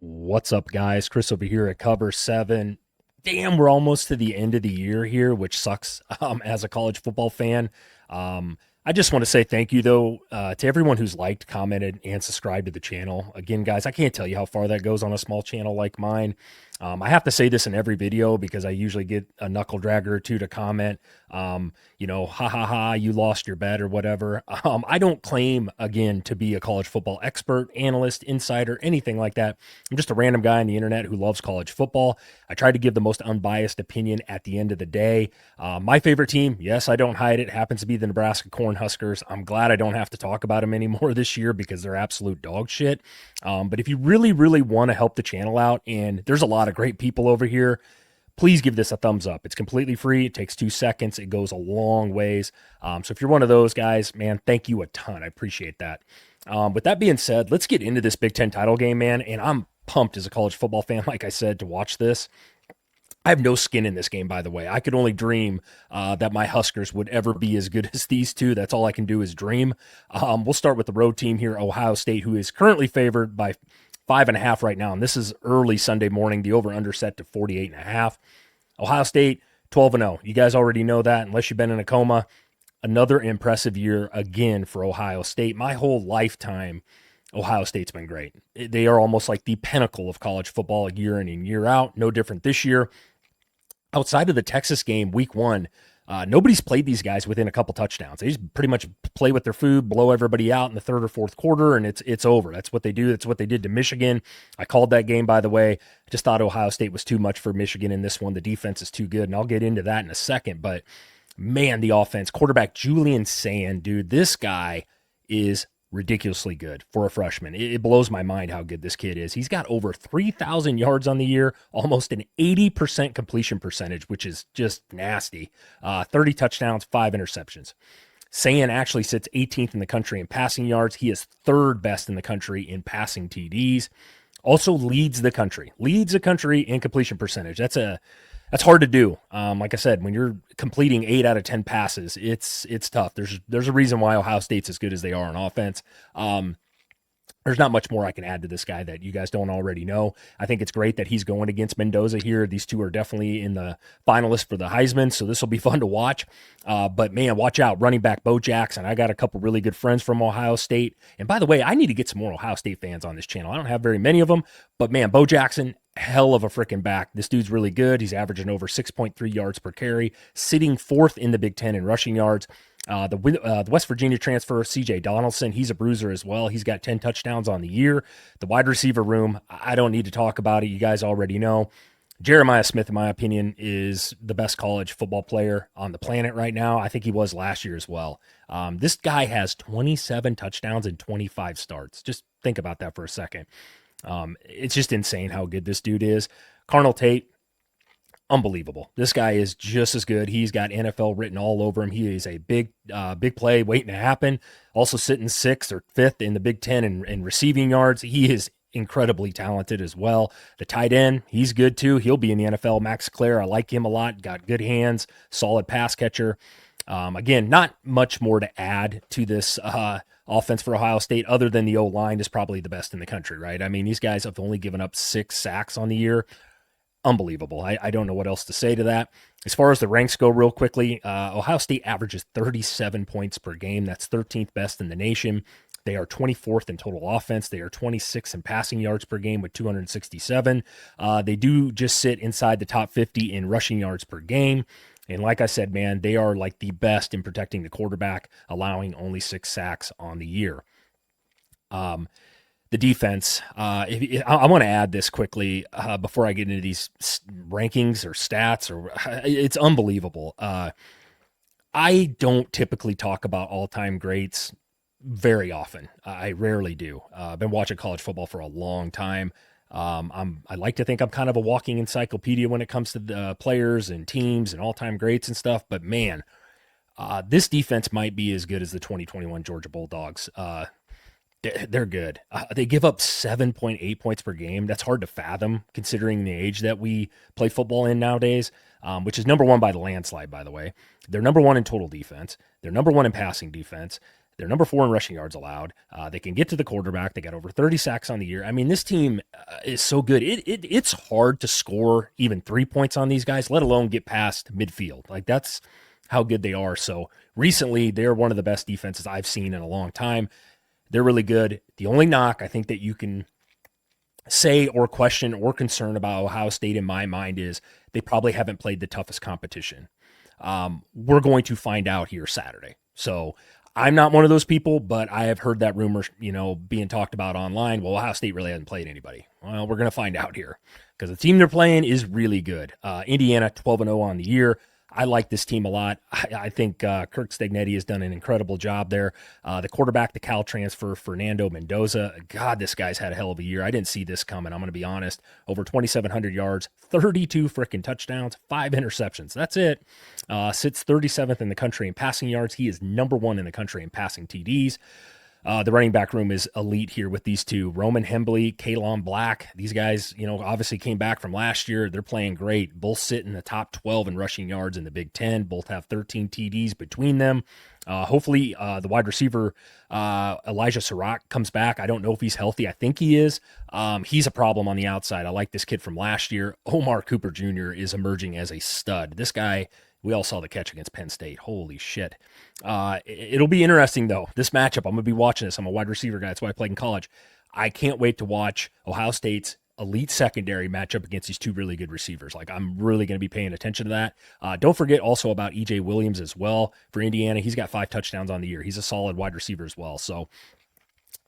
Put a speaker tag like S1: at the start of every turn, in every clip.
S1: What's up, guys? Chris over here at Cover 7. Damn, we're almost to the end of the year here, which sucks as a college football fan. I just want to say thank you, though, to everyone who's liked, commented, and subscribed to the channel. Again, guys, I can't tell you how far that goes on a small channel like mine. I have to say this in every video because I usually get a knuckle dragger or two to comment, ha ha ha, you lost your bet or whatever. I don't claim, again, to be a college football expert, analyst, insider, anything like that. I'm just a random guy on the internet who loves college football. I try to give the most unbiased opinion at the end of the day. My favorite team, yes, I don't hide it, happens to be the Nebraska Cornhuskers. I'm glad I don't have to talk about them anymore this year because they're absolute dog shit. But if you really, really want to help the channel out, and there's a lot of great people over here, please give this a thumbs up. It's completely free. It takes 2 seconds. It goes a long ways. So if you're one of those guys, man, thank you a ton. I appreciate that. With that being said, let's get into this Big Ten title game, man. And I'm pumped as a college football fan, like I said, to watch this. I have no skin in this game, by the way. I could only dream that my Huskers would ever be as good as these two. That's all I can do is dream. We'll start with the road team here, Ohio State, who is currently favored by 5.5 right now. And this is early Sunday morning. The over-under set to 48.5. Ohio State, 12-0. You guys already know that, unless you've been in a coma. Another impressive year again for Ohio State. My whole lifetime, Ohio State's been great. They are almost like the pinnacle of college football year in and year out. No different this year. Outside of the Texas game, week 1, nobody's played these guys within a couple touchdowns. They just pretty much play with their food, blow everybody out in the third or fourth quarter, and it's over. That's what they do. That's what they did to Michigan. I called that game, by the way. I just thought Ohio State was too much for Michigan in this one. The defense is too good, and I'll get into that in a second. But, man, the offense. Quarterback Julian Sand, dude, this guy is ridiculously good for a freshman. It blows my mind how good this kid is. He's got over 3,000 yards on the year, almost an 80% completion percentage, which is just nasty. 30 touchdowns, 5 interceptions. Sayan actually sits 18th in the country in passing yards. He is third best in the country in passing TDs. Also leads the country in completion percentage. That's hard to do. Like I said, when you're completing 8 out of 10 passes, it's tough. There's a reason why Ohio State's as good as they are on offense. There's not much more I can add to this guy that you guys don't already know. I think it's great that he's going against Mendoza here. These two are definitely in the finalists for the Heisman, so this will be fun to watch. But, man, watch out. Running back Bo Jackson. I got a couple really good friends from Ohio State. And, by the way, I need to get some more Ohio State fans on this channel. I don't have very many of them. But, man, Bo Jackson, hell of a freaking back. This dude's really good. He's averaging over 6.3 yards per carry, sitting 4th in the Big Ten in rushing yards. The West Virginia transfer, C.J. Donaldson, he's a bruiser as well. He's got 10 touchdowns on the year. The wide receiver room, I don't need to talk about it. You guys already know. Jeremiah Smith, in my opinion, is the best college football player on the planet right now. I think he was last year as well. This guy has 27 touchdowns and 25 starts. Just think about that for a second. It's just insane how good this dude is. Carnell Tate, unbelievable. This guy is just as good. He's got NFL written all over him. He is a big play waiting to happen. Also sitting 6th or 5th in the Big Ten in receiving yards. He is incredibly talented as well. The tight end, he's good too. He'll be in the NFL. Max Clare, I like him a lot. Got good hands, solid pass catcher. Again, not much more to add to this offense for Ohio State other than the O-line is probably the best in the country, right? I mean, these guys have only given up 6 sacks on the year. Unbelievable. I don't know what else to say to that. As far as the ranks go real quickly, Ohio State averages 37 points per game. That's 13th best in the nation. They are 24th in total offense. They are 26th in passing yards per game with 267. They do just sit inside the top 50 in rushing yards per game. And like I said, man, they are like the best in protecting the quarterback, allowing only 6 sacks on the year. The defense, I want to add this quickly before I get into these rankings or stats. It's unbelievable. I don't typically talk about all-time greats very often. I rarely do. I've been watching college football for a long time. I like to think I'm kind of a walking encyclopedia when it comes to the players and teams and all-time greats and stuff. But, man, this defense might be as good as the 2021 Georgia Bulldogs. They're good. They give up 7.8 points per game. That's hard to fathom considering the age that we play football in nowadays, which is number 1 by the landslide, by the way. They're number 1 in total defense. They're number 1 in passing defense. They're number 4 in rushing yards allowed. They can get to the quarterback. They got over 30 sacks on the year. I mean, this team, is so good. It's hard to score even 3 points on these guys, let alone get past midfield. Like that's how good they are. So recently, they're one of the best defenses I've seen in a long time. They're really good. The only knock I think that you can say or question or concern about Ohio State in my mind is they probably haven't played the toughest competition. We're going to find out here Saturday. So I'm not one of those people, but I have heard that rumor, being talked about online. Well, Ohio State really hasn't played anybody. Well, we're going to find out here because the team they're playing is really good. Indiana 12-0 on the year. I like this team a lot. I think Kirk Stagnetti has done an incredible job there. The quarterback, the Cal transfer, Fernando Mendoza. God, this guy's had a hell of a year. I didn't see this coming. I'm going to be honest. Over 2,700 yards, 32 freaking touchdowns, 5 interceptions. That's it. Sits 37th in the country in passing yards. He is number 1 in the country in passing TDs. The running back room is elite here with these two. Roman Hembley, Kalon Black. These guys, obviously came back from last year. They're playing great. Both sit in the top 12 in rushing yards in the Big Ten. Both have 13 TDs between them. Hopefully, the wide receiver, Elijah Surratt, comes back. I don't know if he's healthy. I think he is. He's a problem on the outside. I like this kid from last year. Omar Cooper Jr. is emerging as a stud. This guy, we all saw the catch against Penn State. Holy shit. It'll be interesting, though. This matchup, I'm going to be watching this. I'm a wide receiver guy. That's why I played in college. I can't wait to watch Ohio State's elite secondary matchup against these two really good receivers. Like, I'm really going to be paying attention to that. Don't forget also about E.J. Williams as well for Indiana. He's got 5 touchdowns on the year. He's a solid wide receiver as well. So,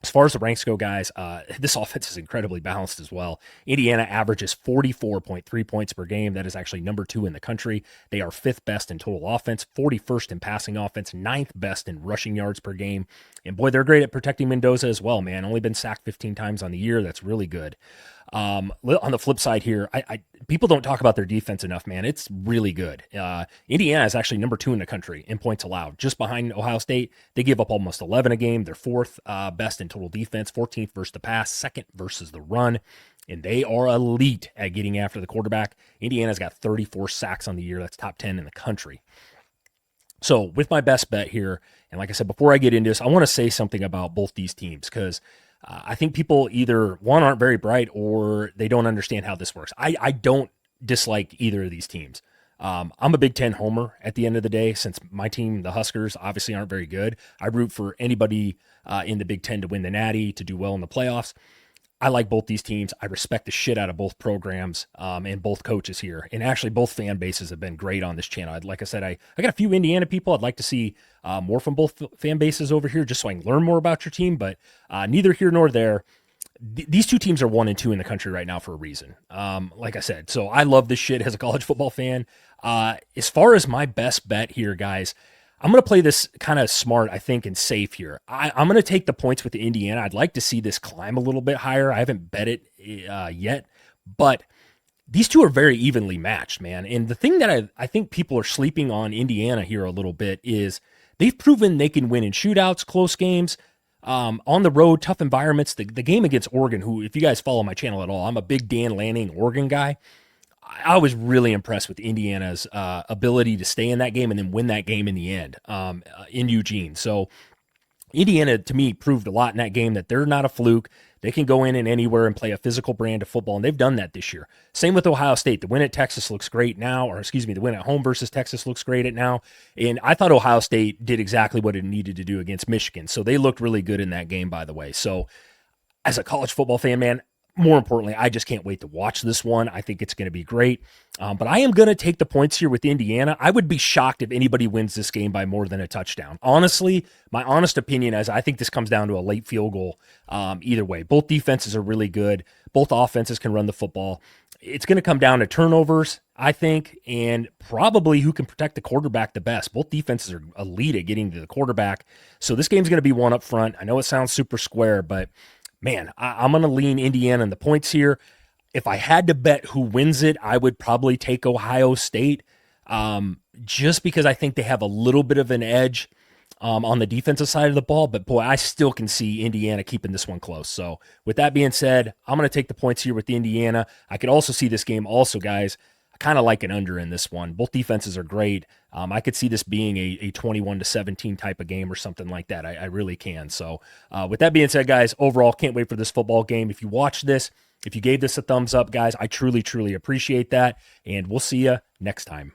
S1: as far as the ranks go, guys, this offense is incredibly balanced as well. Indiana averages 44.3 points per game. That is actually number 2 in the country. They are 5th best in total offense, 41st in passing offense, 9th best in rushing yards per game. And boy, they're great at protecting Mendoza as well, man. Only been sacked 15 times on the year. That's really good. On the flip side here, people don't talk about their defense enough, man. It's really good. Indiana is actually number 2 in the country in points allowed, just behind Ohio State. They give up almost 11 a game. They're 4th best in total defense, 14th versus the pass, 2nd versus the run, and they are elite at getting after the quarterback. Indiana's got 34 sacks on the year. That's top 10 in the country. So with my best bet here, and like I said, before I get into this, I want to say something about both these teams because I think people either, one, aren't very bright or they don't understand how this works. I don't dislike either of these teams. I'm a Big Ten homer at the end of the day since my team, the Huskers, obviously aren't very good. I root for anybody in the Big Ten to win the Natty, to do well in the playoffs. I like both these teams. I respect the shit out of both programs and both coaches here. And actually, both fan bases have been great on this channel. Like I said, I got a few Indiana people. I'd like to see more from both fan bases over here just so I can learn more about your team. But neither here nor there. These two teams are 1 and 2 in the country right now for a reason. Like I said, so I love this shit as a college football fan. As far as my best bet here, guys, I'm going to play this kind of smart, I think, and safe here. I'm going to take the points with the Indiana. I'd like to see this climb a little bit higher. I haven't bet it yet, but these two are very evenly matched, man. And the thing that I think people are sleeping on Indiana here a little bit is they've proven they can win in shootouts, close games, on the road, tough environments. The game against Oregon, who, if you guys follow my channel at all, I'm a big Dan Lanning Oregon guy. I was really impressed with Indiana's ability to stay in that game and then win that game in the end in Eugene. So Indiana, to me, proved a lot in that game that they're not a fluke. They can go in and anywhere and play a physical brand of football, and they've done that this year. Same with Ohio State. The win at Texas looks great now, the win at home versus Texas looks great at now. And I thought Ohio State did exactly what it needed to do against Michigan. So they looked really good in that game, by the way. So as a college football fan, man, more importantly, I just can't wait to watch this one. I think it's going to be great. But I am going to take the points here with Indiana. I would be shocked if anybody wins this game by more than a touchdown. Honestly, my honest opinion is I think this comes down to a late field goal either way. Both defenses are really good. Both offenses can run the football. It's going to come down to turnovers, I think, and probably who can protect the quarterback the best. Both defenses are elite at getting to the quarterback. So this game's going to be one up front. I know it sounds super square, but man, I'm going to lean Indiana in the points here. If I had to bet who wins it, I would probably take Ohio State just because I think they have a little bit of an edge on the defensive side of the ball. But, boy, I still can see Indiana keeping this one close. So, with that being said, I'm going to take the points here with Indiana. I could also see this game also, guys. I kind of like an under in this one. Both defenses are great. I could see this being a 21-17 type of game or something like that. I really can. So with that being said, guys, overall, can't wait for this football game. If you watch this If you gave this a thumbs up, guys, I truly, truly appreciate that. And we'll see you next time.